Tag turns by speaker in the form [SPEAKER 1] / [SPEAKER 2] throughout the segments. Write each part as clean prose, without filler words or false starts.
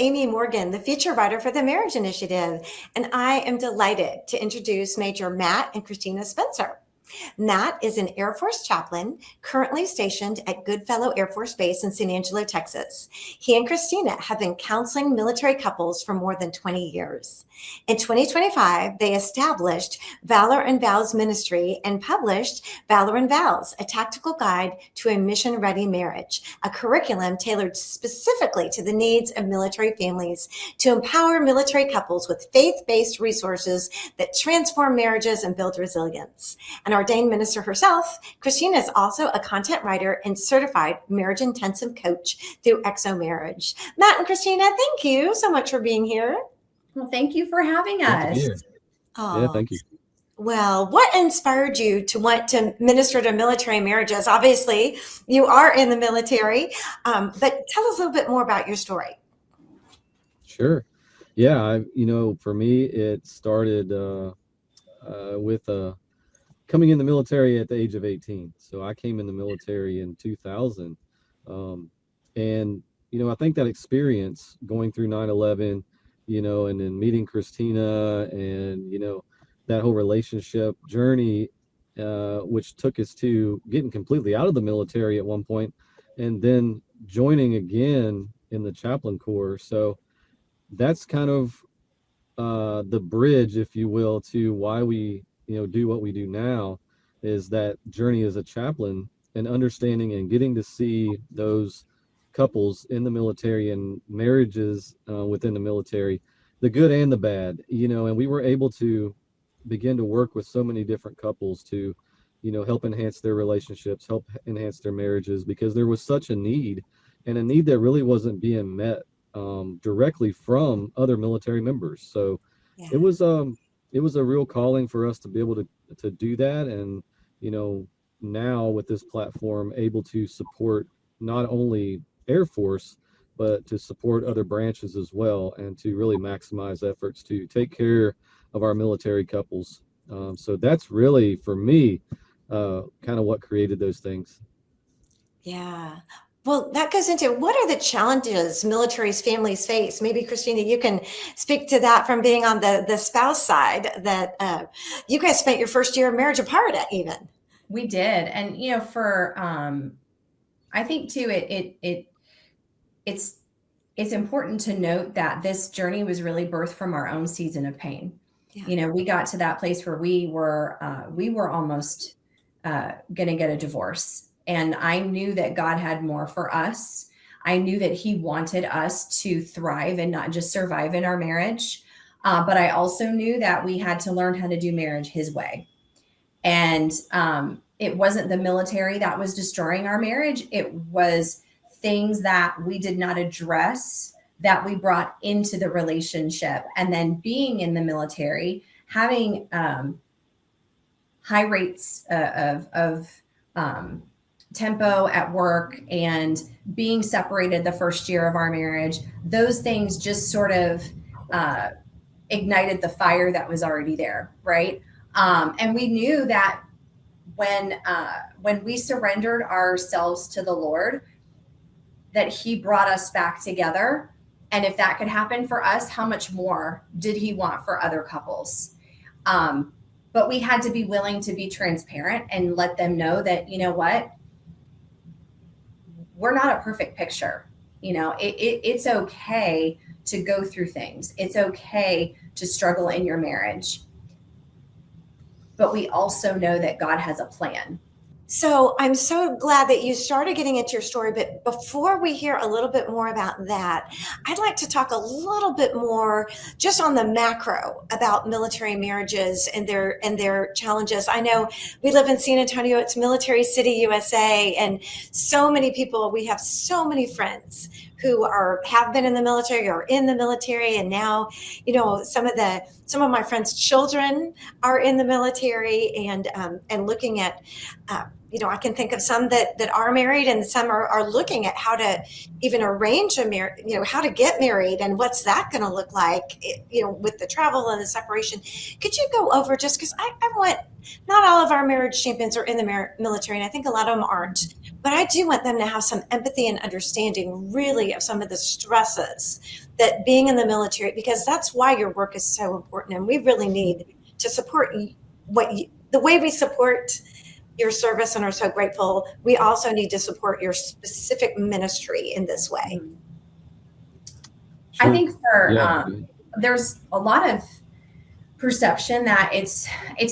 [SPEAKER 1] Amy Morgan, the feature writer for the Marriage Initiative, and I am delighted to introduce Major Matt and Kristina Spencer. Matt is an Air Force chaplain currently stationed at Goodfellow Air Force Base in San Angelo, Texas. He and Kristina have been counseling military couples for more than 20 years. In 2025, they established Valor and Vows Ministry and published Valor and Vows, a tactical guide to a mission-ready marriage, a curriculum tailored specifically to the needs of military families to empower military couples with faith-based resources that transform marriages and build resilience. An ordained minister herself, Kristina is also a content writer and certified marriage intensive coach through Exo Marriage. Matt and Kristina, thank you so much for being here.
[SPEAKER 2] Well, thank you for having us.
[SPEAKER 3] Yeah, thank you.
[SPEAKER 1] Well, what inspired you to want to minister to military marriages? Obviously, you are in the military, but tell us a little bit more about your story.
[SPEAKER 3] Sure. Yeah, for me, it started with coming in the military at the age of 18. So I came in the military in 2000. And, I think that experience going through 9/11, and then meeting Kristina and, that whole relationship journey, which took us to getting completely out of the military at one point and then joining again in the chaplain corps. So that's kind of the bridge, if you will, to why we do what we do now, is that journey as a chaplain and understanding and getting to see those couples in the military and marriages within the military, the good and the bad, and we were able to begin to work with so many different couples to, help enhance their relationships, help enhance their marriages, because there was such a need, and a need that really wasn't being met directly from other military members. So it was a real calling for us to be able to do that. And, now with this platform, able to support not only Air Force, but to support other branches as well, and to really maximize efforts to take care of our military couples. So that's really, for me, kind of what created those things.
[SPEAKER 1] Yeah. Well, that goes into what are the challenges military families face? Maybe, Kristina, you can speak to that from being on the spouse side, that you guys spent your first year of marriage apart even.
[SPEAKER 2] We did. And, for, I think too, it's important to note that this journey was really birthed from our own season of pain. Yeah. We got to that place where we were almost going to get a divorce. And I knew that God had more for us. I knew that He wanted us to thrive and not just survive in our marriage. But I also knew that we had to learn how to do marriage His way. And it wasn't the military that was destroying our marriage. It was things that we did not address that we brought into the relationship. And then being in the military, having high rates of tempo at work and being separated the first year of our marriage, those things just sort of ignited the fire that was already there, right? And we knew that when we surrendered ourselves to the Lord, that He brought us back together. And if that could happen for us, how much more did He want for other couples? But we had to be willing to be transparent and let them know that, what? We're not a perfect picture. It's okay to go through things. It's okay to struggle in your marriage. But we also know that God has a plan.
[SPEAKER 1] So I'm so glad that you started getting into your story. But before we hear a little bit more about that, I'd like to talk a little bit more just on the macro about military marriages and their challenges. I know we live in San Antonio. It's Military City, USA. And so many people, we have so many friends who have been in the military or in the military. And now, some of my friends' children are in the military, and looking at, I can think of some that are married, and some are looking at how to even arrange a marriage, how to get married and what's that going to look like, with the travel and the separation. Could you go over, just because I want, not all of our marriage champions are in the military, and I think a lot of them aren't, but I do want them to have some empathy and understanding really of some of the stresses that being in the military, because that's why your work is so important. And we really need to support the way we support your service and are so grateful. We also need to support your specific ministry in this way.
[SPEAKER 2] I think
[SPEAKER 3] Yeah.
[SPEAKER 2] there's a lot of perception that it's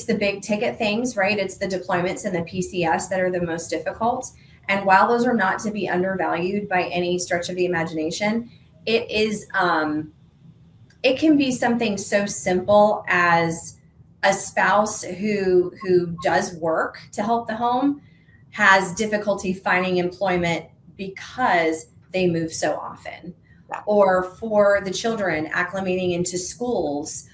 [SPEAKER 2] the big ticket things, right? It's the deployments and the PCS that are the most difficult. And while those are not to be undervalued by any stretch of the imagination, it is it can be something so simple as a spouse who does work to help the home has difficulty finding employment because they move so often, or for the children acclimating into schools,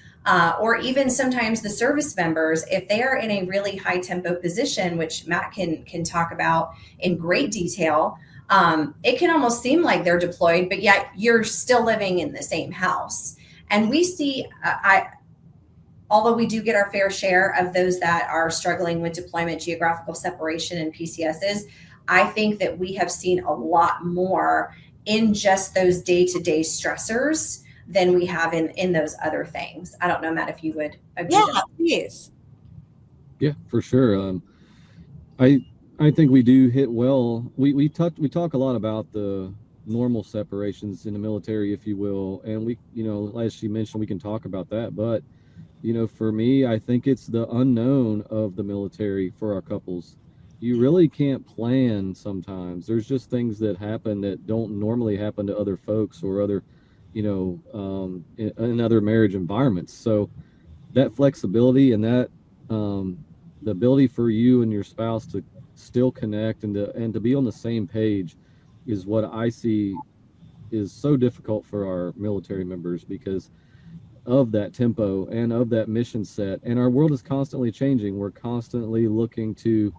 [SPEAKER 2] or even sometimes the service members, if they are in a really high tempo position, which Matt can talk about in great detail, it can almost seem like they're deployed, but yet you're still living in the same house. And we see, although we do get our fair share of those that are struggling with deployment, geographical separation, and PCSs, I think that we have seen a lot more in just those day-to-day stressors than we have in those other things. I don't know, Matt, if you would agree.
[SPEAKER 1] Yeah, please.
[SPEAKER 3] Yeah, for sure. I think we do hit well. We talk a lot about the normal separations in the military, if you will, and we, as she mentioned, we can talk about that. But for me, I think it's the unknown of the military for our couples. You really can't plan sometimes. There's just things that happen that don't normally happen to other folks or other, in other marriage environments. So that flexibility and that the ability for you and your spouse to still connect and to be on the same page is what I see is so difficult for our military members because of that tempo and of that mission set. And our world is constantly changing. We're constantly looking to,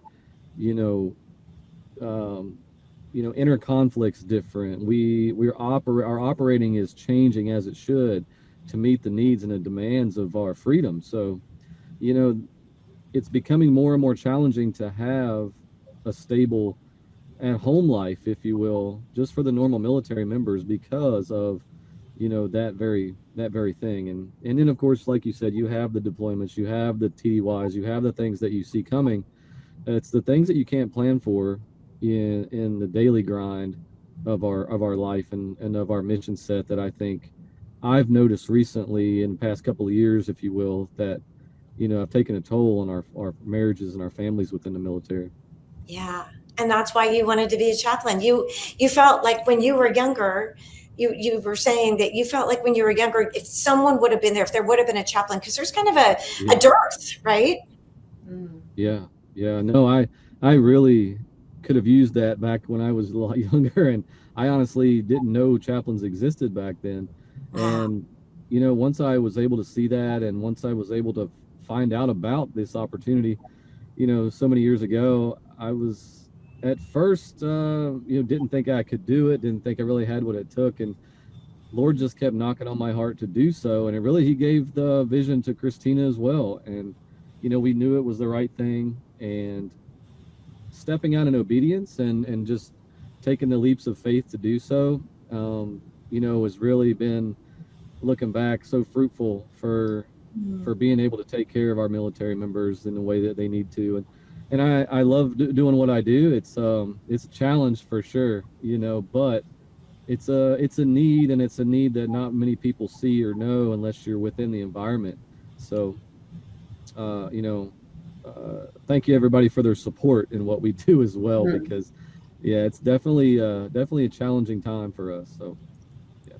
[SPEAKER 3] inner conflicts different. Our operating is changing as it should to meet the needs and the demands of our freedom. So, it's becoming more and more challenging to have a stable and home life, if you will, just for the normal military members because of that very thing. And then of course, like you said, you have the deployments, you have the TDYs, you have the things that you see coming. It's the things that you can't plan for in the daily grind of our life and of our mission set that I think I've noticed recently in the past couple of years, if you will, that have taken a toll on our marriages and our families within the military.
[SPEAKER 1] Yeah. And that's why you wanted to be a chaplain. You felt like when you were younger, you were saying that you felt like when you were younger, if someone would have been there, if there would have been a chaplain, because there's kind of a dearth, right?
[SPEAKER 3] Yeah. No, I really could have used that back when I was a lot younger, and I honestly didn't know chaplains existed back then. And once I was able to see that, and once I was able to find out about this opportunity, so many years ago, I was at first, didn't think I could do it, didn't think I really had what it took. And Lord just kept knocking on my heart to do so. And he gave the vision to Kristina as well. And, we knew it was the right thing, and stepping out in obedience and just taking the leaps of faith to do so, has really been, looking back, so fruitful for being able to take care of our military members in the way that they need to. And I love doing what I do. It's a challenge for sure, but it's a need, and it's a need that not many people see or know unless you're within the environment. So, thank you everybody for their support in what we do as well, because it's definitely a challenging time for us. So,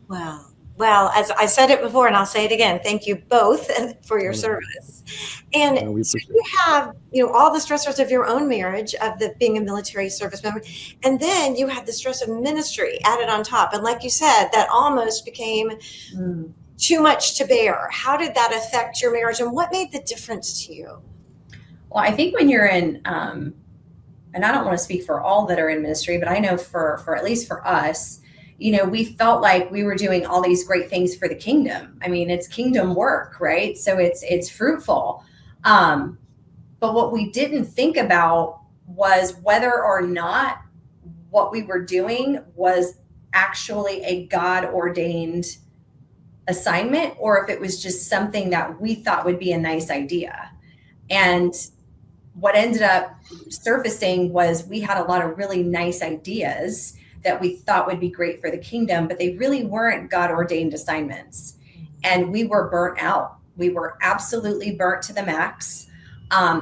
[SPEAKER 3] yeah.
[SPEAKER 1] Well, as I said it before, and I'll say it again, thank you both for your service. And so you have, all the stressors of your own marriage, of being a military service member, and then you have the stress of ministry added on top. And like you said, that almost became too much to bear. How did that affect your marriage, and what made the difference to you?
[SPEAKER 2] Well, I think when you're in, and I don't want to speak for all that are in ministry, but I know for at least for us, we felt like we were doing all these great things for the kingdom. I mean, it's kingdom work, right? So it's fruitful. But what we didn't think about was whether or not what we were doing was actually a God ordained assignment, or if it was just something that we thought would be a nice idea. And what ended up surfacing was we had a lot of really nice ideas that we thought would be great for the kingdom, but they really weren't God ordained assignments. And we were burnt out. We were absolutely burnt to the max.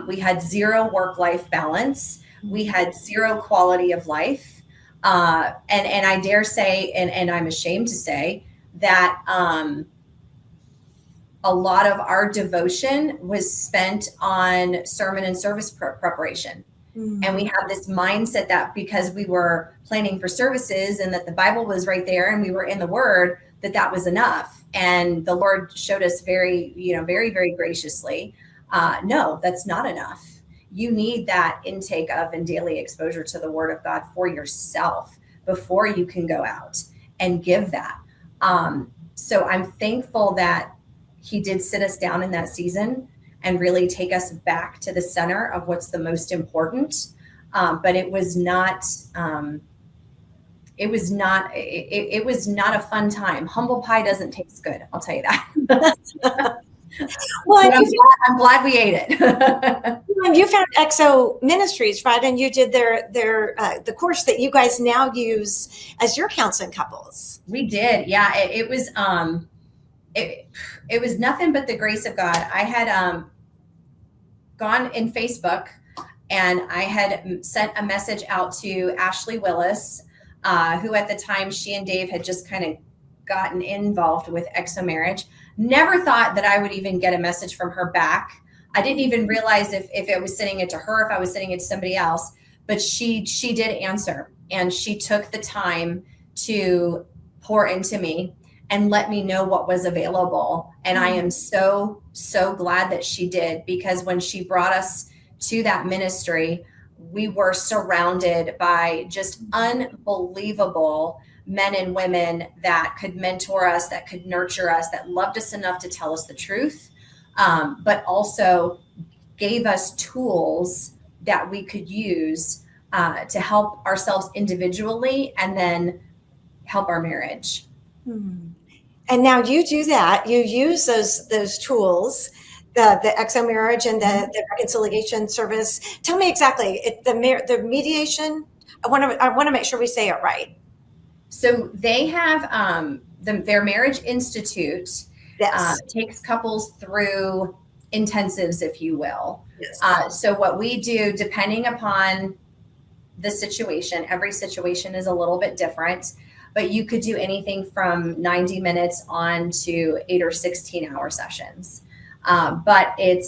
[SPEAKER 2] We had zero work-life balance. We had zero quality of life. And I dare say, and I'm ashamed to say, that a lot of our devotion was spent on sermon and service preparation. And we have this mindset that because we were planning for services and that the Bible was right there and we were in the Word, that was enough. And the Lord showed us very, very, very graciously, no, that's not enough. You need that intake of and daily exposure to the Word of God for yourself before you can go out and give that. So I'm thankful that He did sit us down in that season and really take us back to the center of what's the most important. But it was not a fun time. Humble pie doesn't taste good. I'll tell you that. Well, I'm glad we ate it.
[SPEAKER 1] And you found EXO Ministries, right? And you did the course that you guys now use as your counseling couples.
[SPEAKER 2] We did. Yeah. It was it was nothing but the grace of God. I had gone in Facebook and I had sent a message out to Ashley Willis, who at the time she and Dave had just kind of gotten involved with EXO Marriage. Never thought that I would even get a message from her back. I didn't even realize if I was sending it to her, if I was sending it to somebody else, but she did answer, and she took the time to pour into me and let me know what was available. And I am so, so glad that she did, because when she brought us to that ministry, we were surrounded by just unbelievable men and women that could mentor us, that could nurture us, that loved us enough to tell us the truth, but also gave us tools that we could use to help ourselves individually and then help our marriage.
[SPEAKER 1] And now you do that. You use those tools, the EXO Marriage and the reconciliation service. Tell me exactly the mediation. I want to make sure we say it right.
[SPEAKER 2] So they have their Marriage Institute.
[SPEAKER 1] Yes.
[SPEAKER 2] Takes couples through intensives, if you will.
[SPEAKER 1] Yes.
[SPEAKER 2] So what we do, depending upon the situation, every situation is a little bit different, but you could do anything from 90 minutes on to 8 or 16-hour sessions. But it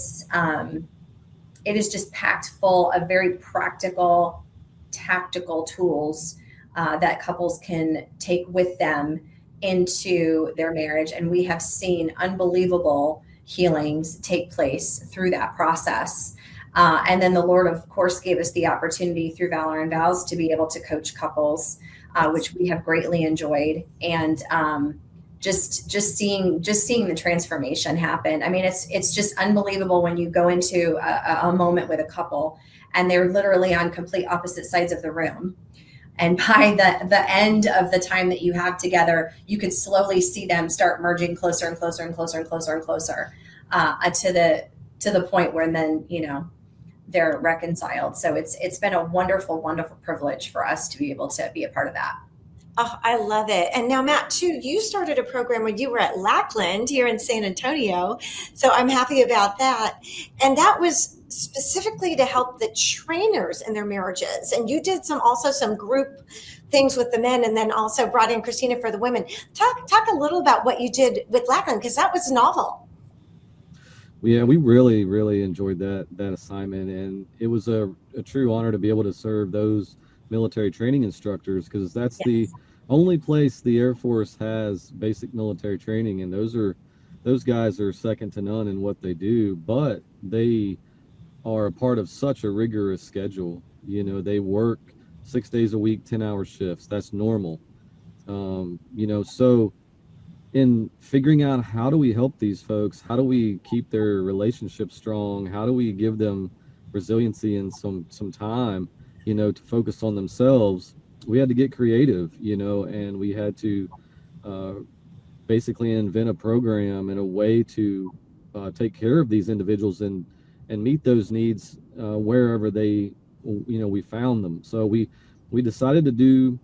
[SPEAKER 2] is just packed full of very practical, tactical tools that couples can take with them into their marriage. And we have seen unbelievable healings take place through that process. And then the Lord, of course, gave us the opportunity through Valor and Vows to be able to coach couples, which we have greatly enjoyed. And just seeing the transformation happen. I mean, it's just unbelievable when you go into a moment with a couple and they're literally on complete opposite sides of the room. And by the end of the time that you have together, you could slowly see them start merging closer and closer and closer and closer and closer to the point where then, they're reconciled. So it's been a wonderful, wonderful privilege for us to be able to be a part of that.
[SPEAKER 1] Oh, I love it. And now, Matt, too, you started a program when you were at Lackland here in San Antonio. So I'm happy about that. And that was specifically to help the trainers in their marriages. And you did also some group things with the men, and then also brought in Kristina for the women. Talk a little about what you did with Lackland, because that was novel.
[SPEAKER 3] Yeah, we really, really enjoyed that assignment. And it was a true honor to be able to serve those military training instructors, because that's the only place the Air Force has basic military training, and those guys are second to none in what they do, but they are a part of such a rigorous schedule. They work 6 days a week, 10-hour shifts. That's normal. So in figuring out how do we help these folks, how do we keep their relationships strong, how do we give them resiliency and some time to focus on themselves, we had to get creative, you know, and we had to uh, basically invent a program and a way to take care of these individuals and meet those needs wherever they, you know, we found them. So we decided to do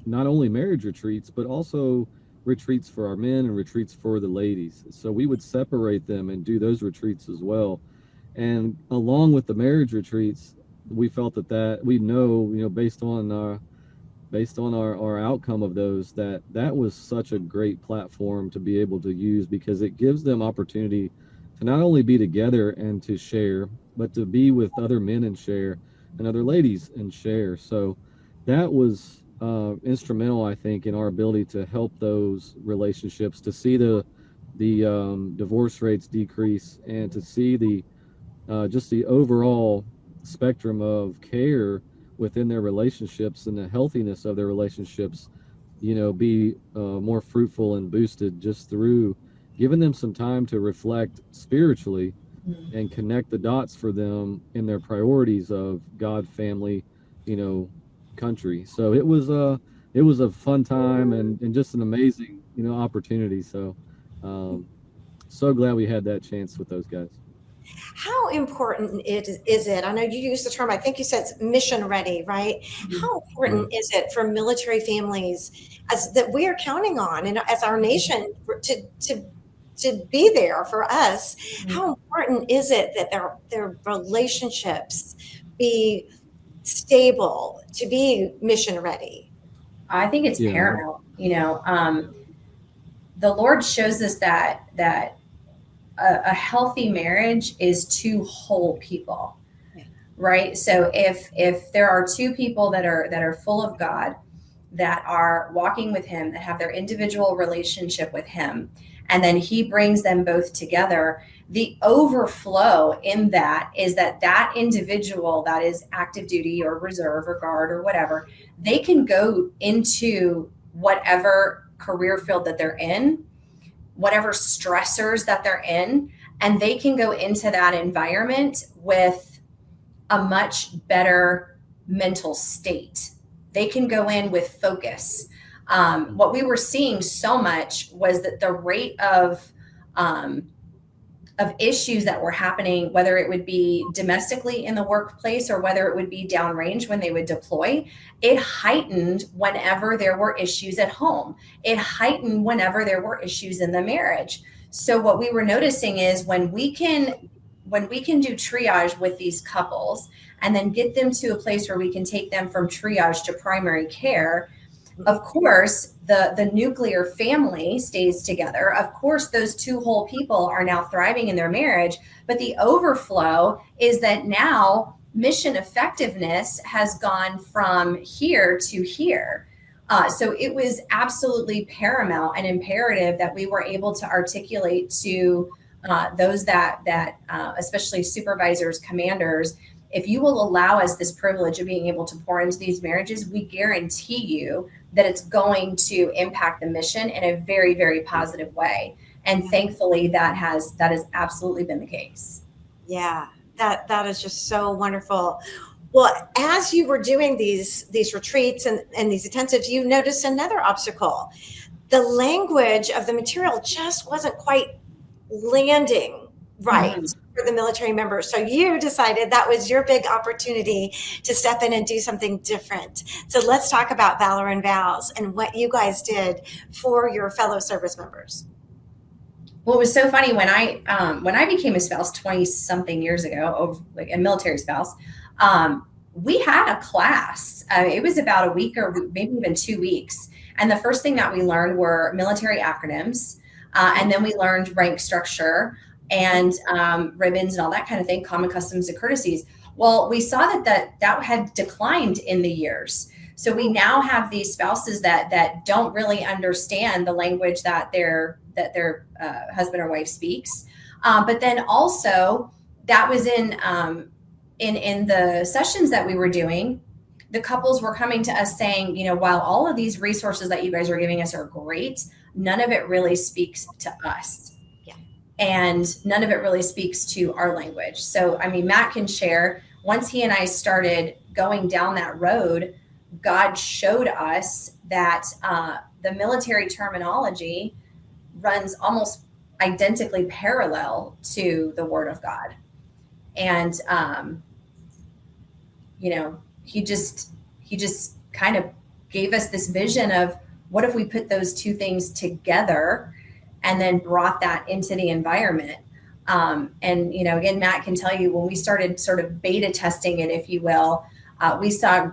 [SPEAKER 3] not only marriage retreats but also retreats for our men and retreats for the ladies. So we would separate them and do those retreats as well. And along with the marriage retreats, we felt that we know, you know, based on our outcome of those, that was such a great platform to be able to use, because it gives them opportunity to not only be together and to share, but to be with other men and share, and other ladies and share. So that was instrumental, I think, in our ability to help those relationships, to see the divorce rates decrease, and to see the just the overall spectrum of care within their relationships and the healthiness of their relationships, you know, be more fruitful and boosted just through giving them some time to reflect spiritually and connect the dots for them in their priorities of God, family, you know, country. So it was a fun time, and just an amazing, you know, opportunity. So um, so glad we had that chance with those guys.
[SPEAKER 1] How important is it? I know you use the term, I think you said it's mission ready, right? How
[SPEAKER 3] Yeah.
[SPEAKER 1] important is it for military families as that we are counting on, and as our nation, to be there for us? How important is it that their relationships be stable, to be mission ready?
[SPEAKER 2] I think it's
[SPEAKER 3] Yeah.
[SPEAKER 2] paramount. The Lord shows us that a healthy marriage is two whole people,
[SPEAKER 1] Yeah.
[SPEAKER 2] right? So if there are two people that are full of God, that are walking with Him, that have their individual relationship with Him, and then He brings them both together, the overflow in that is that individual that is active duty or reserve or guard or whatever, they can go into whatever career field that they're in, whatever stressors that they're in, and they can go into that environment with a much better mental state. They can go in with focus. What we were seeing so much was that the rate of issues that were happening, whether it would be domestically in the workplace or whether it would be downrange when they would deploy, it heightened whenever there were issues at home. It heightened whenever there were issues in the marriage. So what we were noticing is when we can do triage with these couples and then get them to a place where we can take them from triage to primary care, of course, the nuclear family stays together. Of course, those two whole people are now thriving in their marriage. But the overflow is that now mission effectiveness has gone from here to here. So it was absolutely paramount and imperative that we were able to articulate to those that especially supervisors, commanders, if you will allow us this privilege of being able to pour into these marriages, we guarantee you that it's going to impact the mission in a very, very positive way. And thankfully, that has absolutely been the case.
[SPEAKER 1] Yeah, that is just so wonderful. Well, as you were doing these retreats and these intensives, you noticed another obstacle. The language of the material just wasn't quite landing right for the military members. So you decided that was your big opportunity to step in and do something different. So let's talk about Valor and Vows and what you guys did for your fellow service members.
[SPEAKER 2] Well, it was so funny when I became a spouse 20 something years ago, like a military spouse. We had a class. It was about a week or maybe even 2 weeks. And the first thing that we learned were military acronyms. And then we learned rank structure and ribbons and all that kind of thing, common customs and courtesies. Well, we saw that had declined in the years. So we now have these spouses that don't really understand the language that their husband or wife speaks. But then also that was in the sessions that we were doing, the couples were coming to us saying, while all of these resources that you guys are giving us are great, none of it really speaks to us. And none of it really speaks to our language. So, Matt can share, once he and I started going down that road, God showed us that the military terminology runs almost identically parallel to the Word of God. And, he just kind of gave us this vision of what if we put those two things together and then brought that into the environment. And, again, Matt can tell you when we started sort of beta testing it, if you will, we saw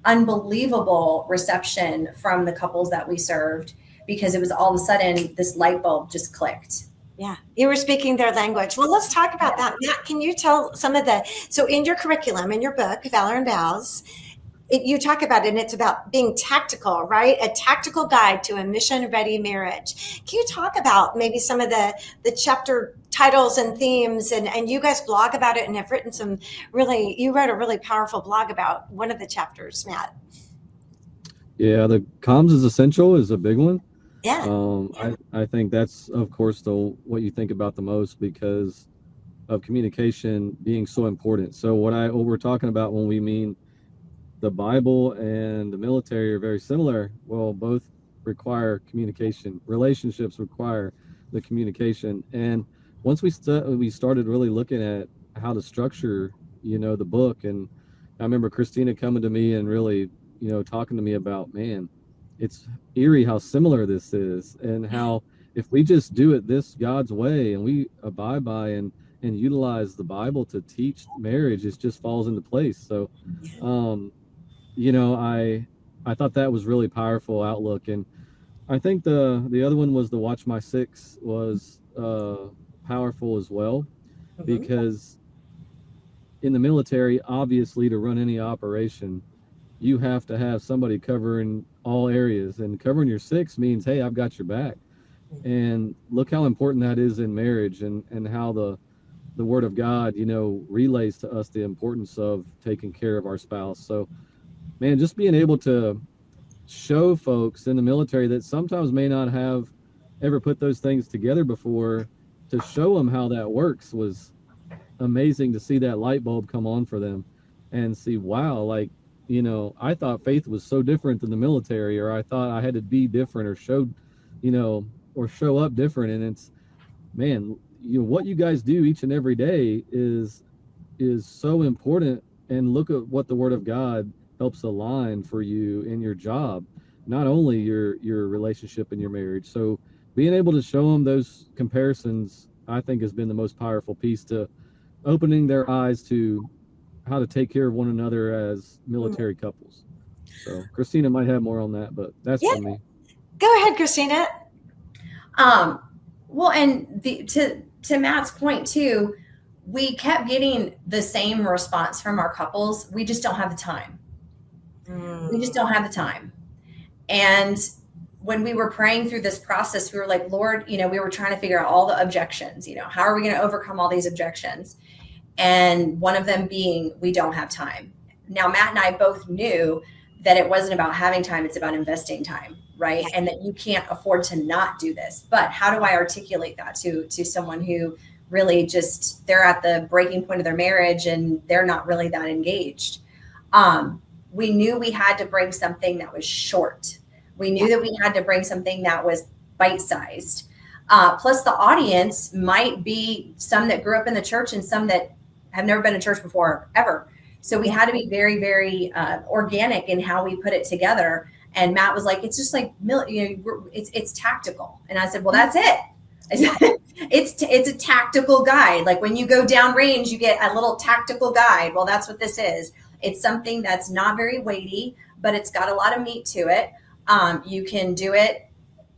[SPEAKER 2] unbelievable reception from the couples that we served, because it was all of a sudden this light bulb just clicked.
[SPEAKER 1] Yeah, you were speaking their language. Well, let's talk about that. Matt, can you tell some of so in your curriculum, in your book, Valor and Vows, you talk about it, and it's about being tactical, right? A tactical guide to a mission-ready marriage. Can you talk about maybe some of the chapter titles and themes? And you guys blog about it and have written you wrote a really powerful blog about one of the chapters, Matt.
[SPEAKER 3] Yeah, the comms is essential is a big one.
[SPEAKER 1] Yeah.
[SPEAKER 3] I think that's, of course, what you think about the most, because of communication being so important. So what we're talking about when we mean the Bible and the military are very similar. Well, both require communication. Relationships require the communication. And once we started really looking at how to structure, the book, and I remember Kristina coming to me and really, talking to me about, man, it's eerie how similar this is, and how if we just do it this God's way and we abide by and utilize the Bible to teach marriage, it just falls into place. So, I thought that was really powerful outlook. And I think the other one was the Watch My Six was powerful as well, because in the military, obviously, to run any operation, you have to have somebody covering all areas, and covering your six means, hey, I've got your back. And look how important that is in marriage, and how the Word of God, relays to us the importance of taking care of our spouse. So, man, just being able to show folks in the military that sometimes may not have ever put those things together before, to show them how that works, was amazing to see that light bulb come on for them, and see, wow, like, I thought faith was so different than the military, or I thought I had to be different, or or show up different. And it's, man, what you guys do each and every day is so important. And look at what the Word of God helps align for you in your job, not only your relationship and your marriage. So being able to show them those comparisons, I think, has been the most powerful piece to opening their eyes to how to take care of one another as military couples. So Kristina might have more on that, but that's for me.
[SPEAKER 1] Go ahead, Kristina.
[SPEAKER 2] Well, and to Matt's point too, we kept getting the same response from our couples. We just don't have the time. We just don't have the time. And when we were praying through this process, we were like, Lord, we were trying to figure out all the objections, how are we going to overcome all these objections? And one of them being, we don't have time. Now, Matt and I both knew that it wasn't about having time, it's about investing time, right? Yeah. And that you can't afford to not do this. But how do I articulate that to someone who really just, they're at the breaking point of their marriage and they're not really that engaged? We knew we had to bring something that was short. We knew that we had to bring something that was bite-sized. Plus the audience might be some that grew up in the church and some that have never been to church before, ever. So we had to be very, very organic in how we put it together. And Matt was like, it's just like, it's tactical. And I said, well, that's it. I said, it's a tactical guide. Like when you go downrange, you get a little tactical guide. Well, that's what this is. It's something that's not very weighty, but it's got a lot of meat to it. You can do it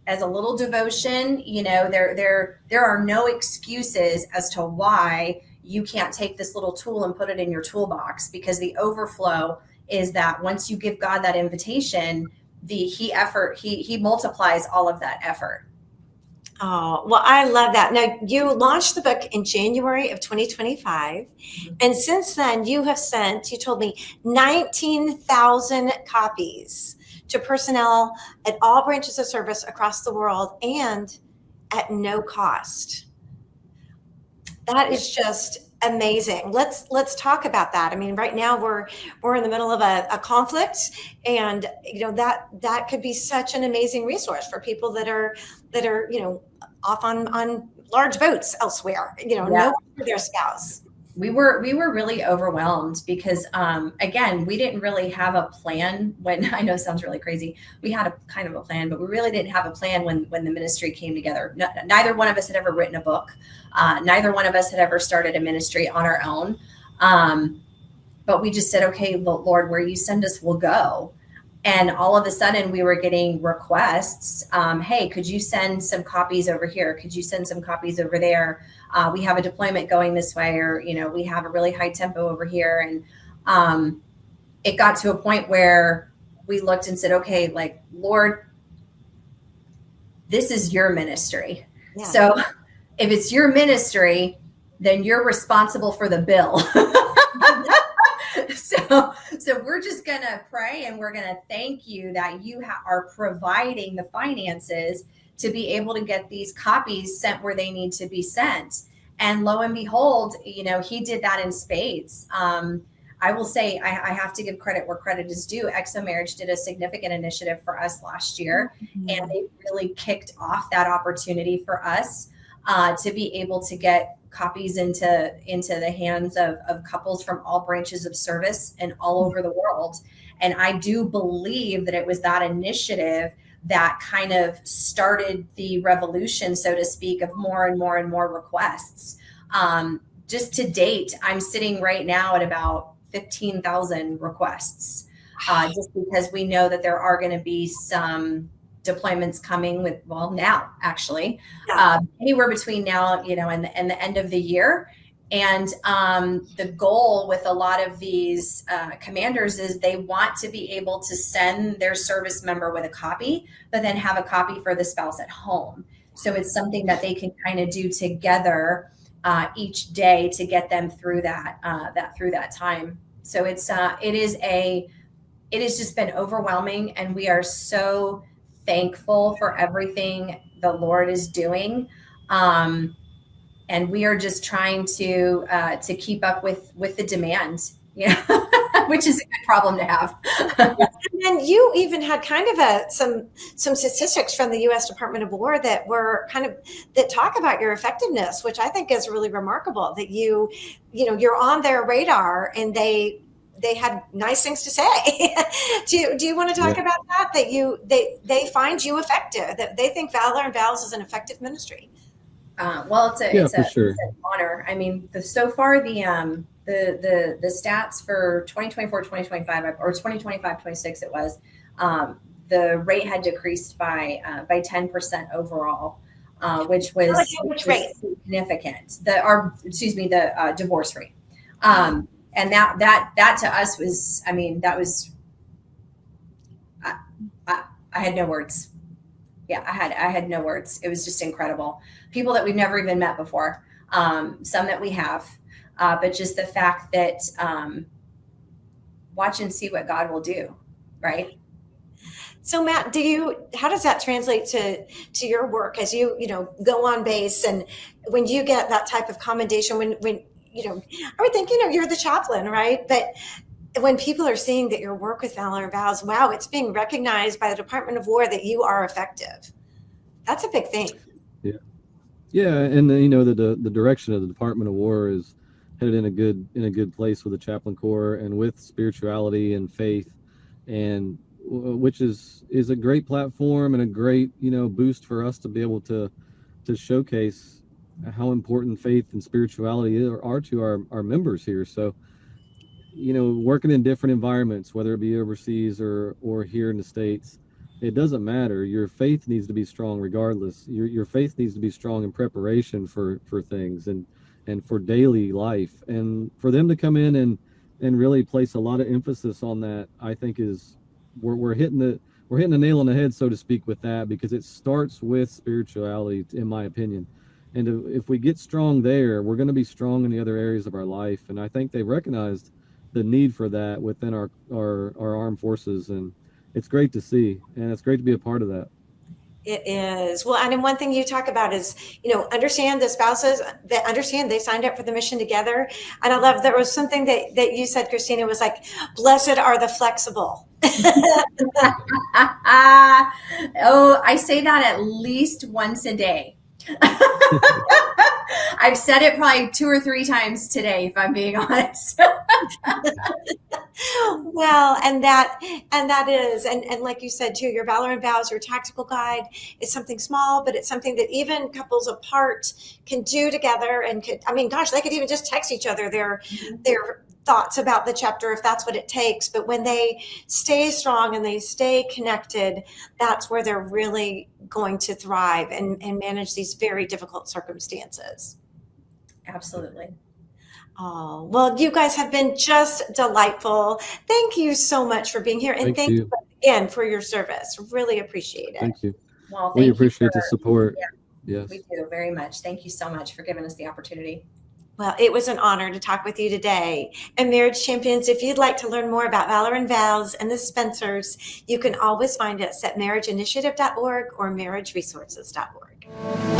[SPEAKER 2] as a little devotion. There are no excuses as to why you can't take this little tool and put it in your toolbox, because the overflow is that once you give God that invitation, he multiplies all of that effort.
[SPEAKER 1] Oh, well, I love that. Now, you launched the book in January of 2025. Mm-hmm. And since then, you have sent, you told me, 19,000 copies to personnel at all branches of service across the world, and at no cost. That is just Amazing. Let's talk about that. I mean, right now we're in the middle of a conflict, and that could be such an amazing resource for people that are off on large boats elsewhere.
[SPEAKER 2] Yeah.
[SPEAKER 1] No one for their spouse.
[SPEAKER 2] We were really overwhelmed because again, we didn't really have a plan when I know it sounds really crazy. We had a kind of a plan, but we really didn't have a plan when the ministry came together. Neither one of us had ever written a book. Neither one of us had ever started a ministry on our own. But we just said, okay, Lord, where you send us, we'll go. And all of a sudden we were getting requests. Hey, could you send some copies over here? Could you send some copies over there? We have a deployment going this way, or, we have a really high tempo over here. And it got to a point where we looked and said, okay, like, Lord, this is your ministry. Yeah. So if it's your ministry, then you're responsible for the bill. So we're just going to pray, and we're going to thank you that you are providing the finances to be able to get these copies sent where they need to be sent. And lo and behold, he did that in spades. I will say I have to give credit where credit is due. Exo Marriage did a significant initiative for us last year, and they really kicked off that opportunity for us to be able to get copies into the hands of couples from all branches of service and all over the world. And I do believe that it was that initiative that kind of started the revolution, so to speak, of more and more and more requests. Just to date, I'm sitting right now at about 15,000 requests, just because we know that there are going to be some deployments coming now actually, anywhere between now, and the end of the year. And the goal with a lot of these commanders is they want to be able to send their service member with a copy, but then have a copy for the spouse at home. So it's something that they can kind of do together each day to get them through that time. So it has just been overwhelming, and we are so thankful for everything the Lord is doing. And we are just trying to keep up with the demand, which is a good problem to have.
[SPEAKER 1] And then you even had kind of some statistics from the U.S. Department of War that talk about your effectiveness, which I think is really remarkable. That you're on their radar, and they had nice things to say. Do you want to talk about that? That they find you effective. That they think Valor and Vows is an effective ministry.
[SPEAKER 2] Well, it's an honor. I mean, so far the stats for 2024, 2025, or 2025, 26, it was, the rate had decreased by 10% overall, which was significant. The divorce rate. And that to us was, I had no words. Yeah, I had no words. It was just incredible. People that we've never even met before, some that we have, but just the fact that watch and see what God will do, right?
[SPEAKER 1] So Matt, how does that translate to your work as you go on base, and when you get that type of commendation, when I would think you're the chaplain, right? But when people are seeing that your work with Valor and Vows, wow, it's being recognized by the Department of War that you are effective. That's a big thing.
[SPEAKER 3] Yeah, and the direction of the Department of War is headed in a good place with the Chaplain Corps and with spirituality and faith, and which is a great platform and a great boost for us to be able to showcase how important faith and spirituality are to our members here. So working in different environments, whether it be overseas or here in the States, it doesn't matter. Your faith needs to be strong regardless. Your faith needs to be strong in preparation for things and for daily life. And for them to come in and really place a lot of emphasis on that, I think we're hitting the nail on the head, so to speak, with that, because it starts with spirituality, in my opinion. And if we get strong there, we're going to be strong in the other areas of our life. And I think they recognized the need for that within our armed forces, and it's great to see, and it's great to be a part of that.
[SPEAKER 1] It is. Well, and then one thing you talk about is, understand the spouses that understand they signed up for the mission together. And I love, there was something that you said, Kristina, was like, blessed are the flexible.
[SPEAKER 2] Oh, I say that at least once a day. I've said it probably 2 or 3 times today, if I'm being honest.
[SPEAKER 1] Well, and that is, and like you said too, your Valor and Vows, your tactical guide is something small, but it's something that even couples apart can do together. And gosh, they could even just text each other their thoughts about the chapter if that's what it takes. But when they stay strong and they stay connected, that's where they're really going to thrive and manage these very difficult circumstances.
[SPEAKER 2] Absolutely.
[SPEAKER 1] Oh, well, you guys have been just delightful. Thank you so much for being here. And thank you again for your service. Really appreciate it.
[SPEAKER 3] Thank you.
[SPEAKER 2] Well,
[SPEAKER 3] we appreciate the support.
[SPEAKER 2] Yeah,
[SPEAKER 3] yes.
[SPEAKER 2] We do very much. Thank you so much for giving us the opportunity.
[SPEAKER 1] Well, it was an honor to talk with you today. And Marriage Champions, if you'd like to learn more about Valor and Vows and the Spencers, you can always find us at marriageinitiative.org or marriageresources.org.